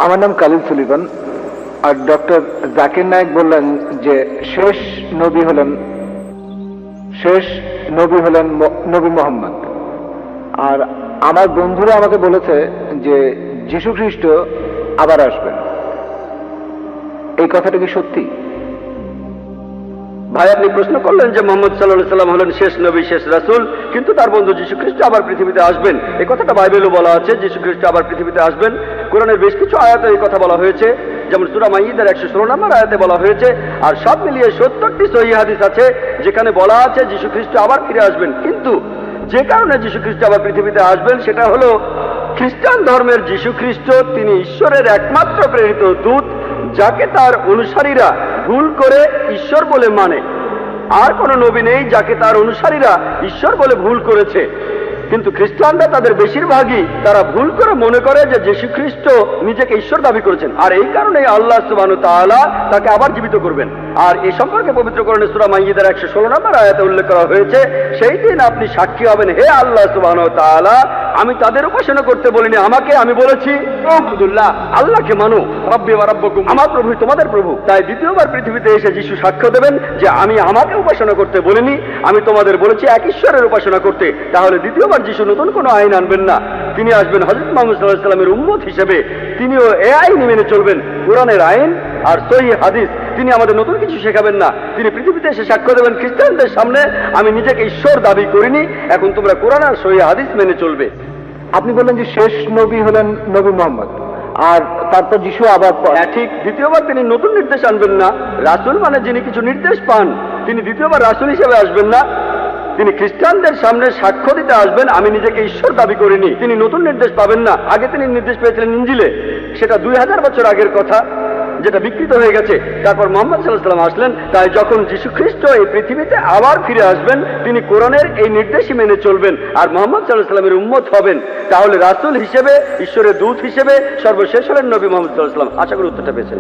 আমার নাম কালিল সুলিভান। আর ডক্টর জাকির নায়েক বললেন যে শেষ নবী হলেন নবী মোহাম্মদ। আর আমার বন্ধুরা আমাকে বলেছে যে যীশু খ্রিস্ট আবার আসবেন। এই কথাটা কি সত্যি? ভাই, আপনি প্রশ্ন করলেন যে মোহাম্মদ সাল্লাল্লাহু সাল্লাম হলেন শেষ নবী, শেষ রাসূল, কিন্তু তার বন্ধু যীশু খ্রিস্ট আবার পৃথিবীতে আসবেন। এই কথাটা বাইবেলও বলা আছে, যীশু খ্রিস্ট আবার পৃথিবীতে আসবেন। কোরআনের বেশ কিছু আয়াতে এই কথা বলা হয়েছে, যেমন সূরা মাইদার 116 নম্বর আয়াতে বলা হয়েছে। আর সব মিলিয়ে 70টি সহিহ হাদিস আছে যেখানে বলা আছে যীশু খ্রিস্ট আবার ফিরে আসবেন। কিন্তু যে কারণে যীশু খ্রিস্ট আবার পৃথিবীতে আসবেন সেটা হলো খ্রিস্টান ধর্মের যীশু খ্রিস্ট তিনি ঈশ্বরের একমাত্র প্রেরিত দূত, যাকে তার অনুসারীরা ভুল করে ঈশ্বর বলে মানে। আর কোনো নবী নেই যাকে তার অনুসারীরা ঈশ্বর বলে ভুল করেছে। কিন্তু খ্রিস্টানরা তাদের বেশিরভাগই তারা ভুল করে মনে করে যে যীশু খ্রিস্ট নিজেকে ঈশ্বর দাবি করেছেন, আর এই কারণে আল্লাহ সুবহানাহু ওয়া তাআলা তাকে আবার জীবিত করবেন। আর এই সম্পর্কে পবিত্র কোরআনে সূরা মাইদার 116 নম্বর আয়াতে উল্লেখ করা হয়েছে, সেই দিন আপনি সাক্ষী হবেন, হে আল্লাহ সুবহানাহু ওয়া তাআলা, আমি তাদের উপাসনা করতে বলিনি, আমাকে আমি বলেছি আবুদুল্লাহ, আল্লাহকে মানো, রব্বি ওয়া রাব্বুকুম, আমার প্রভু তোমাদের প্রভু। তাই দ্বিতীয়বার পৃথিবীতে এসে যীশু সাক্ষ্য দেবেন যে আমি আমাকে উপাসনা করতে বলিনি, আমি তোমাদের বলেছি এক ঈশ্বরের উপাসনা করতে। তাহলে দ্বিতীয়বার যীশু নতুন কোনো আইন আনবেন না, তিনি আসবেন হযরত মুহাম্মদ সাল্লাল্লাহু আলাইহি ওয়াসাল্লামের উম্মত হিসেবে। তিনিও এই আইন মেনে চলবেন, কোরআনের আইন আর সহিহ হাদিস। তিনি আমাদের নতুন কিছু শেখাবেন না, তিনি পৃথিবীতে এসে সাক্ষ্য দেবেন খ্রিস্টানদের সামনে, আমি নিজেকে ঈশ্বর দাবি করিনি, এখন তোমরা কোরআন আর সহিহ হাদিস মেনে চলবে। আপনি বললেন যে শেষ নবী হলেন নবী মোহাম্মদ, আর তারপর যীশু আবার ঠিক দ্বিতীয়বার তিনি নতুন নির্দেশ আনবেন না। রাসূল মানে যিনি কিছু নির্দেশ পান, তিনি দ্বিতীয়বার রাসূল হিসেবে আসবেন না, তিনি খ্রিস্টানদের সামনে সাক্ষ্য দিতে আসবেন আমি নিজেকে ঈশ্বর দাবি করিনি। তিনি নতুন নির্দেশ পাবেন না, আগে তিনি নির্দেশ পেয়েছিলেন ইনজিলে, সেটা 2000 বছর আগের কথা, যেটা বিকৃত হয়ে গেছে। তারপর মুহাম্মদ সাল্লাল্লাহু আলাইহি ওয়াসাল্লাম আসলেন। তাই যখন যীশু খ্রিস্ট এই পৃথিবীতে আবার ফিরে আসবেন, তিনি কোরআনের এই নির্দেশই মেনে চলবেন আর মুহাম্মদ সাল্লাল্লাহু আলাইহি ওয়াসাল্লামের উম্মত হবেন। তাহলে রাসূল হিসেবে, ঈশ্বরের দূত হিসেবে সর্বশেষ হলেন নবী মুহাম্মদ সাল্লাল্লাহু আলাইহি ওয়াসাল্লাম। আশা করি উত্তরটা পেয়েছেন।